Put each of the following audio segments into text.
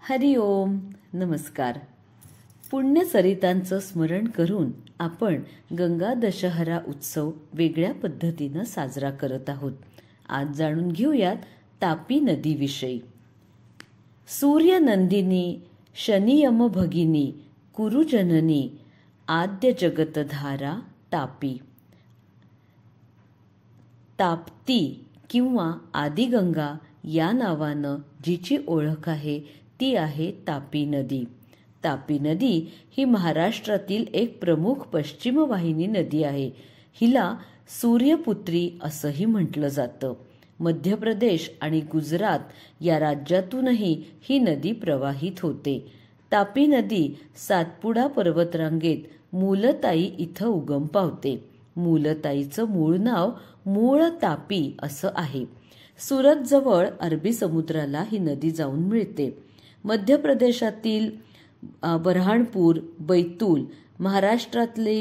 हरि ओम नमस्कार. पुण्यसरितांचं स्मरण करून आपण गंगा दशहरा उत्सव वेगळ्या पद्धतीनं साजरा करत आहोत. आज जाणून घेऊयात तापी नदीविषयी. सूर्यनंदिनी शनियम भगिनी कुरुजननी आद्य जगतधारा तापी. ताप्ती किंवा आदिगंगा या नावानं जिची ओळख आहे ती आहे तापी नदी. तापी नदी ही महाराष्ट्रातील एक प्रमुख पश्चिम वाहिनी नदी आहे. हिला सूर्यपुत्री असंही म्हटलं जातं. मध्य प्रदेश आणि गुजरात या राज्यातूनही ही नदी प्रवाहित होते. तापी नदी सातपुडा पर्वतरांगेत मूलताई इथं उगम पावते. मूलताईचं मूळ नाव मूळ तापी असं आहे. सुरत जवळ अरबी समुद्राला ही नदी जाऊन मिळते. मध्य प्रदेशातील बऱ्हाणपूर, बैतूल, महाराष्ट्रातले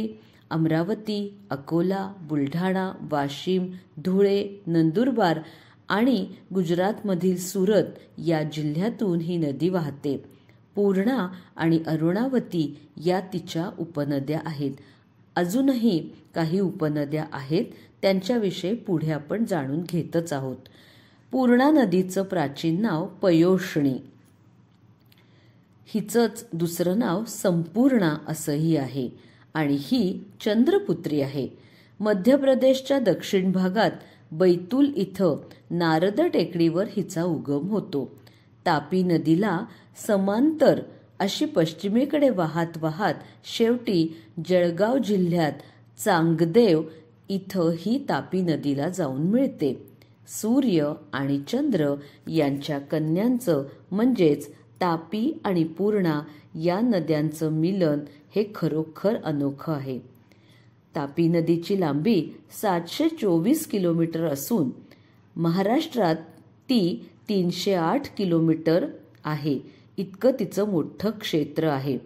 अमरावती, अकोला, बुलढाणा, वाशिम, धुळे, नंदुरबार आणि गुजरातमधील सुरत या जिल्ह्यातून ही नदी वाहते. पूर्णा आणि अरुणावती या तिच्या उपनद्या आहेत. अजूनही काही उपनद्या आहेत, त्यांच्याविषयी पुढे आपण जाणून घेतच आहोत. पूर्णा नदीचं प्राचीन नाव पयोष्णी. हिचंच दुसरं नाव संपूर्णा असंही आहे आणि ही चंद्रपुत्री आहे. मध्य प्रदेशच्या दक्षिण भागात बैतूल इथं नारद टेकडीवर हिचा उगम होतो. तापी नदीला समांतर अशी पश्चिमेकडे वाहत वाहत शेवटी जळगाव जिल्ह्यात चांगदेव इथं ही तापी नदीला जाऊन मिळते. सूर्य आणि चंद्र यांच्या कन्यांचं म्हणजेच तापी आणि पूर्णा या नद्यांचं मिलन हे खरोखर अनोखं आहे. तापी नदीची लांबी 724 किलोमीटर असून महाराष्ट्रात ती 308 किलोमीटर आहे. इतकं तिचं मोठं क्षेत्र आहे.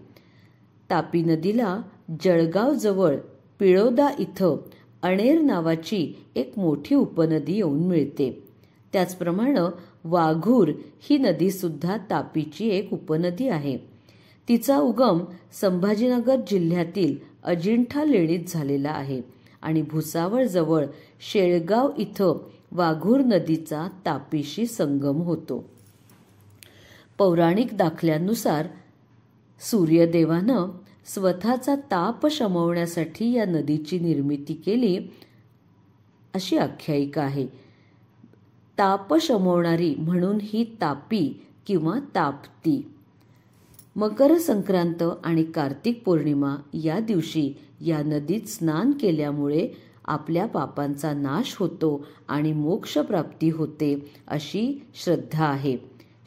तापी नदीला जळगाव जवळ पिळोदा इथं अणेर नावाची एक मोठी उपनदी येऊन मिळते. त्याचप्रमाणे वाघूर ही नदी सुद्धा तापीची एक उपनदी आहे. तिचा उगम संभाजीनगर जिल्ह्यातील अजिंठा लेणीत झालेला आहे आणि भुसावळ जवळ शेळगाव इथं वाघूर नदीचा तापीशी संगम होतो. पौराणिक दाखल्यांनुसार सूर्यदेवानं स्वतःचा ताप शमवण्यासाठी या नदीची निर्मिती केली अशी आख्यायिका आहे. ताप शमवणारी म्हणून ही तापी किंवा ताप्ती. मकर संक्रांत आणि कार्तिक पौर्णिमा या दिवशी या नदीत स्नान केल्यामुळे आपल्या पापांचा नाश होतो आणि मोक्षप्राप्ती होते अशी श्रद्धा आहे.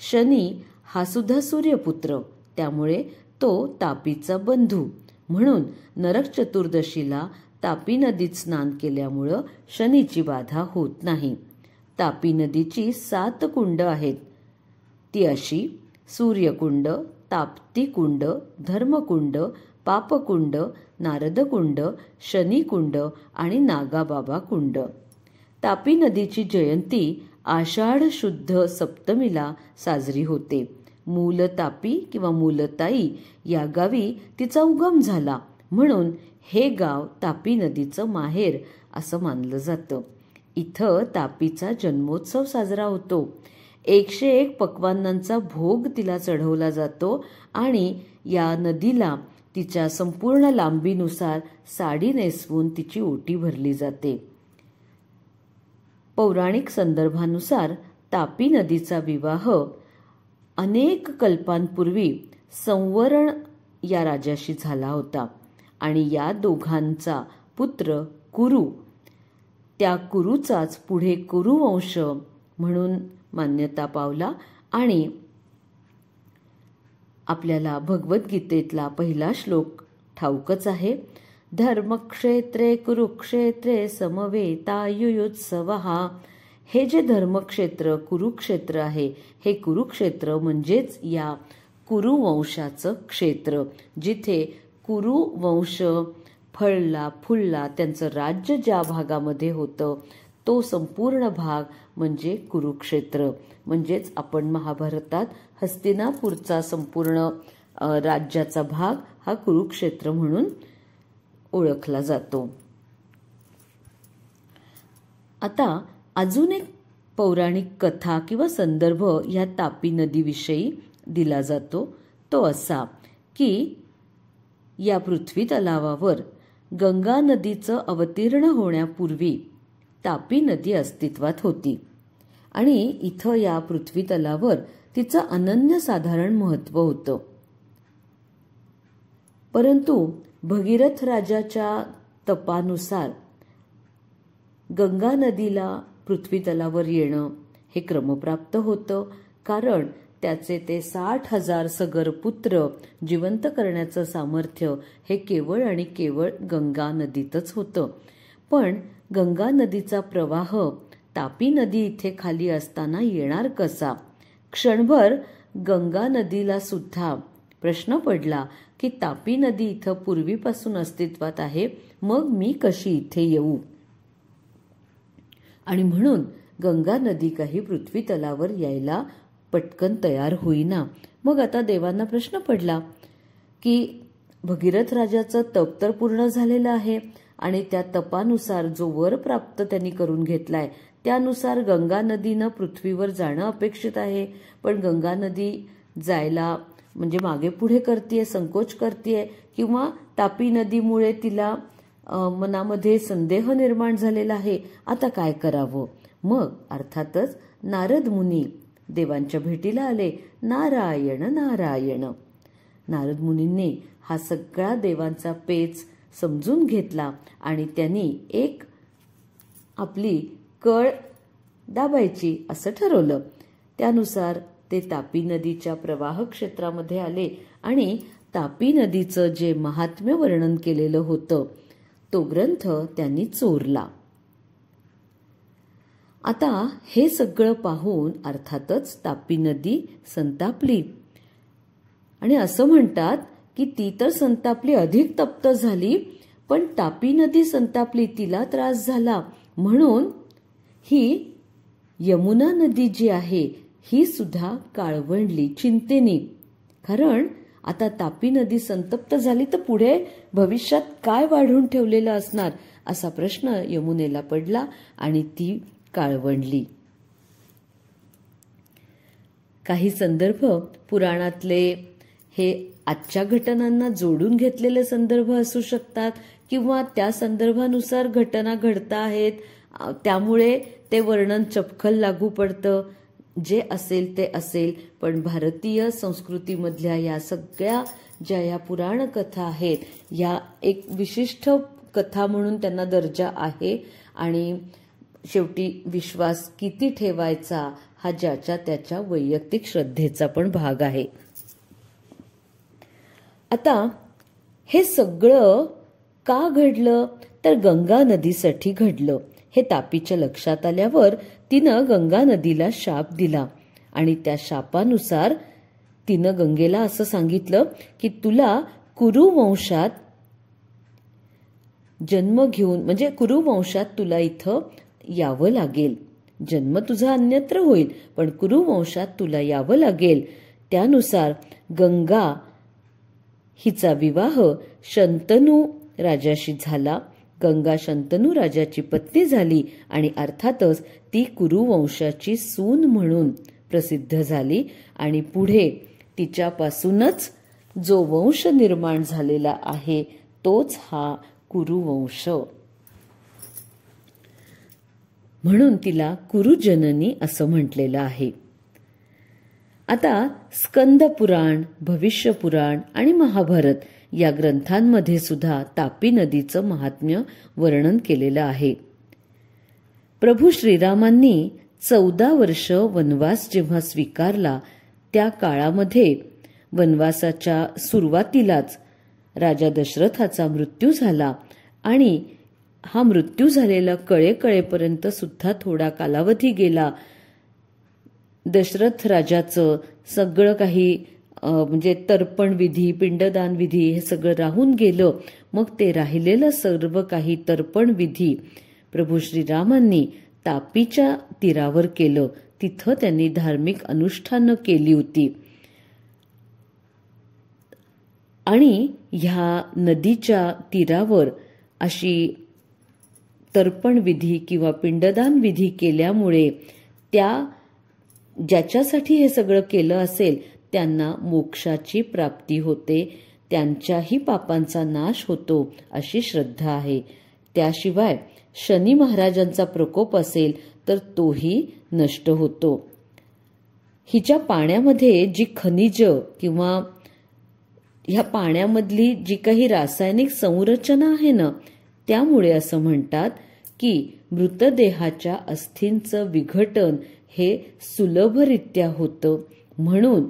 शनी हा सुद्धा सूर्यपुत्र, त्यामुळे तो तापीचा बंधू. म्हणून नरक चतुर्दशीला तापी नदीत स्नान केल्यामुळं शनीची बाधा होत नाही. तापी नदीची 7 कुंड आहेत. ती अशी: सूर्यकुंड, ताप्तीकुंड, धर्मकुंड, पापकुंड, नारदकुंड, शनिकुंड आणि नागाबाबा कुंड. तापी नदीची जयंती आषाढ शुद्ध सप्तमीला साजरी होते. मूलतापी किंवा मूलताई या गावी तिचा उगम झाला म्हणून हे गाव तापी नदीचं माहेर असं मानलं जातं. इथं तापीचा जन्मोत्सव साजरा होतो. 101 पक्वान्नांचा भोग तिला चढवला जातो आणि या नदीला तिच्या संपूर्ण लांबीनुसार साडी नेसवून तिची ओटी भरली जाते. पौराणिक संदर्भानुसार तापी नदीचा विवाह अनेक कल्पांपूर्वी संवरण या राजाशी झाला होता आणि या दोघांचा पुत्र कुरु, त्या कुरुचाच पुढे कुरुवंश म्हणून मान्यता पावला. आणि आपल्याला भगवद्गीतेतला पहिला श्लोक ठाऊकच आहे: धर्मक्षेत्रे कुरुक्षेत्रे समवेतायुयुत्सवः. हे जे धर्मक्षेत्र कुरुक्षेत्र आहे, हे कुरुक्षेत्र म्हणजेच या कुरुवंशाचं क्षेत्र, जिथे कुरुवंश फळला फुलला, त्यांचं राज्य ज्या भागामध्ये होतं तो संपूर्ण भाग म्हणजे कुरुक्षेत्र. म्हणजेच आपण महाभारतात हस्तिनापूरचा संपूर्ण राज्याचा भाग हा कुरुक्षेत्र म्हणून ओळखला जातो. आता अजून एक पौराणिक कथा किंवा संदर्भ ह्या तापी नदीविषयी दिला जातो. तो असा की या पृथ्वी तलावावर गंगा नदीचं अवतीर्ण होण्यापूर्वी तापी नदी अस्तित्वात होती आणि इथं या पृथ्वी तलावर तिचं अनन्यसाधारण महत्त्व होतं. परंतु भगीरथ राजाच्या तपानुसार गंगा नदीला पृथ्वी तलावर येणं हे क्रमप्राप्त होतं, कारण त्याचे ते 60,000 सगर पुत्र जिवंत करण्याचं सामर्थ्य हे केवळ आणि केवळ गंगा नदीतच होतं. पण गंगा नदीचा प्रवाह तापी नदी इथे खाली असताना येणार कसा? क्षणभर गंगा नदीला सुद्धा प्रश्न पडला की तापी नदी इथं पूर्वीपासून अस्तित्वात आहे, मग मी कशी इथे येऊ? आणि म्हणून गंगा नदी काही पृथ्वी तलावर यायला पटकन तयार होईना. मग आता देवांना प्रश्न पडला की भगीरथ राजाचं तप तर पूर्ण झालेलं आहे आणि त्या तपानुसार जो वर प्राप्त त्यांनी करून घेतलाय त्यानुसार गंगा नदीनं पृथ्वीवर जाणं अपेक्षित आहे, पण गंगा नदी जायला म्हणजे मागे पुढे करतीये, संकोच करतीये, किंवा तापी नदीमुळे तिला मनामध्ये संदेह निर्माण झालेला आहे. आता काय करावं? मग अर्थातच नारद मुनी देवांच्या भेटीला आले. नारायण नारायण. नारद मुनींनी हा सगळा देवांचा पेच समजून घेतला आणि त्यांनी एक आपली कळ दाबायची असं ठरवलं. त्यानुसार ते तापी नदीच्या प्रवाह क्षेत्रामध्ये आले आणि तापी नदीचं जे महात्म्य वर्णन केलेलं होतं तो ग्रंथ त्यांनी चोरला. आता हे सगळं पाहून अर्थातच तापी नदी संतापली आणि असं म्हणतात की ती तर संतापली, अधिक तप्त झाली, पण तापी नदी संतापली, तिला त्रास झाला, म्हणून ही यमुना नदी जी आहे ही सुद्धा काळवंडली चिंतेने. कारण आता तापी नदी संतप्त झाली तर पुढे भविष्यात काय वाढून ठेवलेलं असणार असा प्रश्न यमुनेला पडला आणि ती काळवंडली. काही संदर्भ पुराणातले हे आजच्या घटनांना जोडून घेतलेले संदर्भ असू शकतात किंवा त्या संदर्भानुसार घटना घडता आहेत, त्यामुळे ते वर्णन चपखल लागू पडतं. जे असेल ते असेल, पण भारतीय संस्कृतीमधल्या या सगळ्या ज्या या पुराण कथा आहेत या एक विशिष्ट कथा म्हणून त्यांना दर्जा आहे आणि शेवटी विश्वास किती ठेवायचा हा ज्याच्या त्याच्या वैयक्तिक श्रद्धेचा पण भाग आहे. आता हे सगळं का घडलं तर गंगा नदीसाठी घडलं. हे तापीच्या लक्षात आल्यावर तिनं गंगा नदीला शाप दिला आणि त्या शापानुसार तिनं गंगेला असं सांगितलं की तुला कुरुवंशात जन्म घेऊन म्हणजे कुरुवंशात तुला इथं यावं लागेल. जन्म तुझा अन्यत्र होईल पण कुरुवंशात तुला यावं लागेल. त्यानुसार गंगा हिचा विवाह शंतनू राजाशी झाला. गंगा शंतनू राजाची पत्नी झाली आणि अर्थातच ती कुरुवंशाची सून म्हणून प्रसिद्ध झाली आणि पुढे तिच्यापासूनच जो वंश निर्माण झालेला आहे तोच हा कुरुवंश. म्हणून तिला कुरुजननी असं म्हटलेलं आहे. आता स्कंद पुराण, भविष्य पुराण आणि महाभारत या ग्रंथांमध्ये सुद्धा तापी नदीचं महात्म्य वर्णन केलेलं आहे. प्रभू श्रीरामांनी 14 वर्ष वनवास जेव्हा स्वीकारला त्या काळामध्ये वनवासाच्या सुरुवातीलाच राजा दशरथाचा मृत्यू झाला आणि हा मृत्यू झालेला कळेपर्यंत सुद्धा थोडा कालावधी गेला. दशरथ राजाचं सगळं काही म्हणजे तर्पण विधी, पिंडदान विधी हे सगळं राहून गेलं. मग ते राहिलेलं सर्व काही तर्पण विधी प्रभू श्रीरामांनी तापीच्या तीरावर केलं. तिथं त्यांनी धार्मिक अनुष्ठानं केली होती. आणि ह्या नदीच्या तीरावर अशी तर्पण विधी किंवा पिंडदान विधी केल्यामुळे ज्याच्यासाठी हे सगळं केलं असेल त्यांना मोक्षाची प्राप्ती होते, त्यांच्याही पापांचा नाश होतो अशी श्रद्धा आहे. त्याशिवाय शनी महाराजांचा प्रकोप असेल तर तोही नष्ट होतो. हिच्या पाण्यामध्ये जी खनिज किंवा ह्या पाण्यामधली जी काही रासायनिक संरचना आहे ना, त्यामुळे असं म्हणतात की मृतदेहाच्या अस्थींचं विघटन हे सुलभरित्या होतं. म्हणून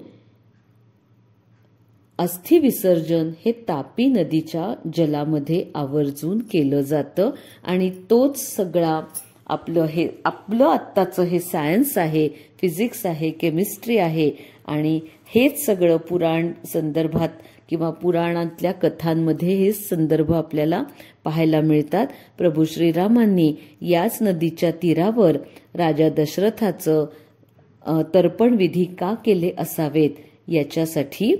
अस्थि विसर्जन हे तापी नदीच्या जलामध्ये आवर्जून केलं जातं. आणि तोच सगळा आपलं आत्ताचं हे सायन्स आहे, फिजिक्स आहे, केमिस्ट्री आहे. आणि हेच सगळं पुराण संदर्भात किंवा पुराणातल्या कथांमध्ये हे संदर्भ आपल्याला पाहायला मिळतात. प्रभू श्रीरामांनी याच नदीच्या तीरावर राजा दशरथाचं तर्पण विधी का केले असावेत याच्यासाठी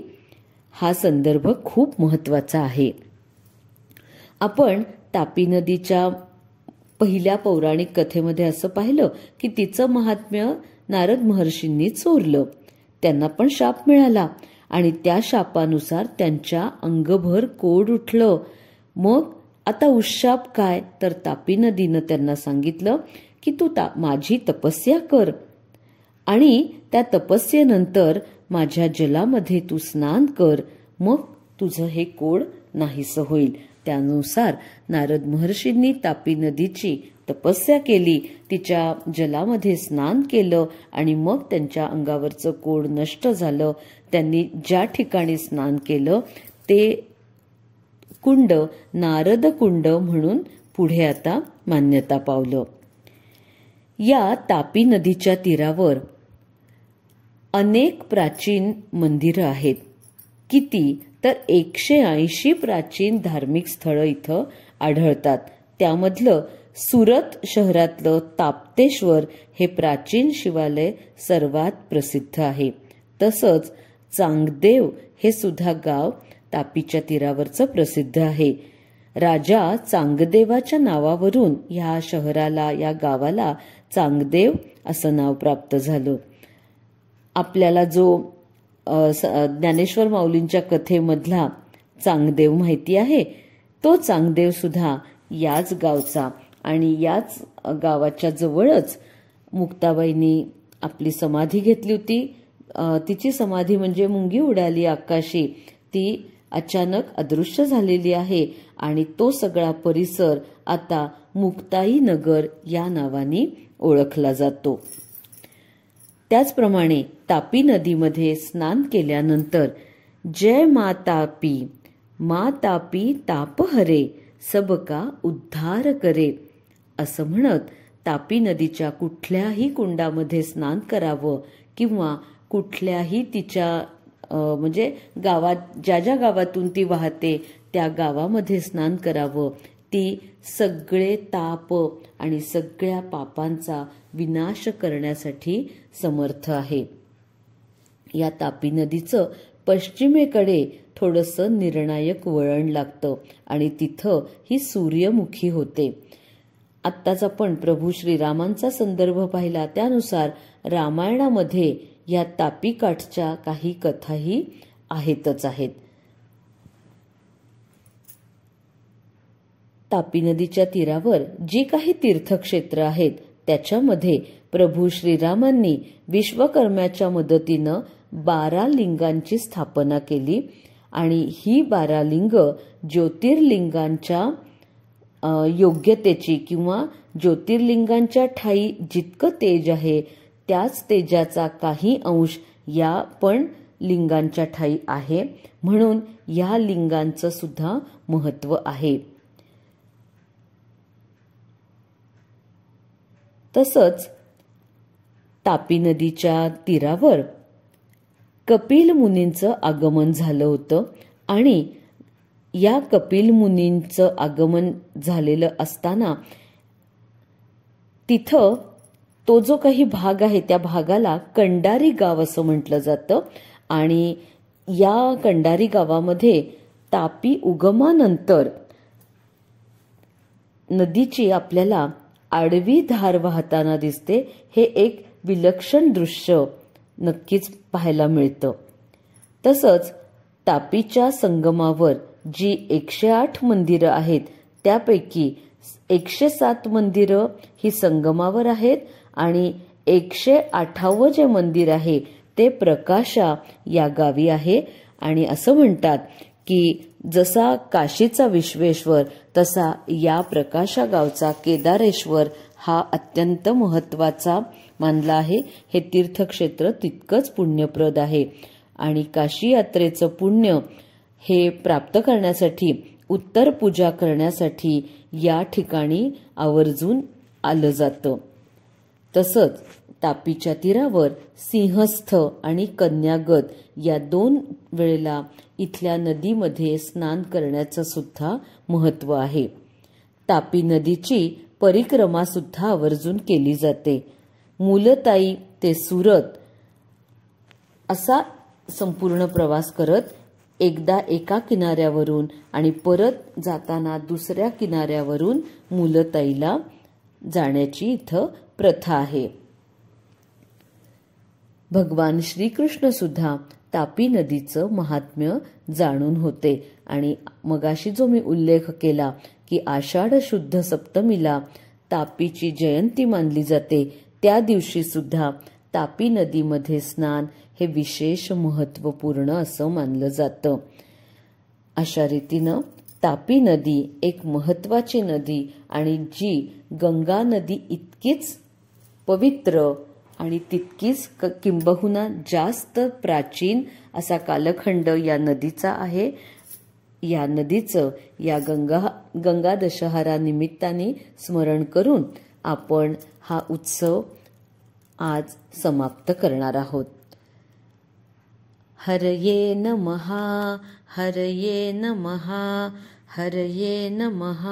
हा संदर्भ खूप महत्वाचा आहे. आपण तापी नदीच्या पहिल्या पौराणिक कथेमध्ये असं पाहिलं की तिचं महात्म्य नारद महर्षींनी चोरलं. त्यांना पण शाप मिळाला आणि त्या शापानुसार त्यांच्या अंगभर कोड उठलं. मग आता उशाप काय, तर तापी नदीनं त्यांना सांगितलं की तू माझी तपस्या कर आणि त्या तपस्येनंतर माझ्या जलामध्ये तू स्नान कर, मग तुझं हे कोड नाहीसं होईल. त्यानुसार नारद महर्षींनी तापी नदीची तपस्या केली, तिच्या जलामध्ये स्नान केलं आणि मग त्यांच्या अंगावरचं कोड नष्ट झालं. त्यांनी ज्या ठिकाणी स्नान केलं ते कुंड नारद कुंड म्हणून पुढे आता मान्यता पावलं. या तापी नदीच्या तीरावर अनेक प्राचीन मंदिरं आहेत. किती तर 180 प्राचीन धार्मिक स्थळं इथं आढळतात. त्यामधलं सुरत शहरातलं ताप्तेश्वर हे प्राचीन शिवालय सर्वात प्रसिद्ध आहे. तसंच चांगदेव हे सुद्धा गाव तापीच्या तीरावरचं प्रसिद्ध आहे. राजा चांगदेवाच्या नावावरून या शहराला, या गावाला चांगदेव असं नाव प्राप्त झालं. आपल्याला जो ज्ञानेश्वर माऊलींच्या कथेमधला चांगदेव माहिती आहे, तो चांगदेव सुद्धा याच गावचा आणि याच गावाच्या जवळच मुक्ताबाईंनी आपली समाधी घेतली होती. तिची समाधी म्हणजे मुंगी उडाली आकाशी, ती अचानक अदृश्य झालेली आहे आणि तो सगळा परिसर आता मुक्ताई नगर या नावाने ओळखला जातो. त्याचप्रमाणे तापी नदीमध्ये स्नान केल्यानंतर जय मा तापी तापहरे सबका उद्धार करे असं म्हणत तापी नदीच्या कुठल्याही कुंडामध्ये स्नान करावं किंवा कुठल्याही तिच्या म्हणजे गावात ज्या गावातून ती वाहते त्या गावामध्ये स्नान करावं. ती सगळे ताप आणि सगळ्या पापांचा विनाश करण्यासाठी समर्थ आहे. या तापी नदीचं पश्चिमेकडे थोडंसं निर्णायक वळण लागतं आणि तिथं ही सूर्यमुखी होते. आत्ताच आपण प्रभू श्रीरामांचा संदर्भ पाहिला, त्यानुसार रामायणामध्ये या तापी काठच्या काही कथाही आहेतच आहेत. तापी नदीच्या तीरावर जी काही तीर्थक्षेत्र आहेत त्याच्यामध्ये प्रभू श्रीरामांनी विश्वकर्म्याच्या मदतीनं 12 लिंगांची स्थापना केली आणि ही 12 लिंग ज्योतिर्लिंगांच्या योग्यतेची किंवा ज्योतिर्लिंगांच्या ठाई जितकं तेज आहे त्याच तेजाचा काही अंश या पण लिंगांच्या ठाई आहे, म्हणून या लिंगांचं सुद्धा महत्व आहे. तसंच तापी नदीच्या तीरावर कपिल मुनींचं आगमन झालं होतं आणि या कपिल मुनींचं आगमन झालेलं असताना तिथं तो जो काही भाग आहे त्या भागाला कंडारी गाव असं म्हटलं जातं आणि या कंडारी गावामध्ये तापी उगमानंतर नदीची आपल्याला आडवी धार वाहताना दिसते. हे एक विलक्षण दृश्य नक्कीच पाहायला मिळतं. तसंच तापीच्या संगमावर जी 108 मंदिरं आहेत त्यापैकी 107 मंदिरं ही संगमावर आहेत आणि 108वं जे मंदिर आहे ते प्रकाशा या गावी आहे. आणि असं म्हणतात की जसा काशीचा विश्वेश्वर तसा या प्रकाशा गावचा केदारेश्वर हा अत्यंत महत्वाचा मानला आहे. हे तीर्थक्षेत्र तितकंच पुण्यप्रद आहे आणि काशी यात्रेचं पुण्य हे प्राप्त करण्यासाठी उत्तर पूजा करण्यासाठी या ठिकाणी आवर्जून आलं जातं. तसंच तापीच्या तीरावर सिंहस्थ आणि कन्यागत या 2 वेळेला इथल्या नदीमध्ये स्नान करण्याचं सुद्धा महत्व आहे. तापी नदीची परिक्रमा सुद्धा आवर्जून केली जाते. मुलताई ते सुरत असा संपूर्ण प्रवास करत एकदा एका किनाऱ्यावरून आणि परत जाताना दुसऱ्या किनाऱ्यावरून मुलताईला जाण्याची इथं प्रथा आहे. भगवान श्रीकृष्ण सुद्धा तापी नदीचं महात्म्य जाणून होते आणि मगाशी जो मी उल्लेख केला की आषाढ शुद्ध सप्तमीला तापीची जयंती मानली जाते त्या दिवशी सुद्धा तापी नदीमध्ये स्नान हे विशेष महत्वपूर्ण असं मानलं जातं. अशा रीतीनं तापी नदी एक महत्वाची नदी आणि जी गंगा नदी इतकीच पवित्र आणि तितकीच किंबहुना जास्त प्राचीन असा कालखंड या नदीचा आहे. या नदीचं या गंगा दशहरा निमित्ताने स्मरण करून आपण हा उत्सव आज समाप्त करणार आहोत. हरये नमः, हरये नमः, हरये नमः.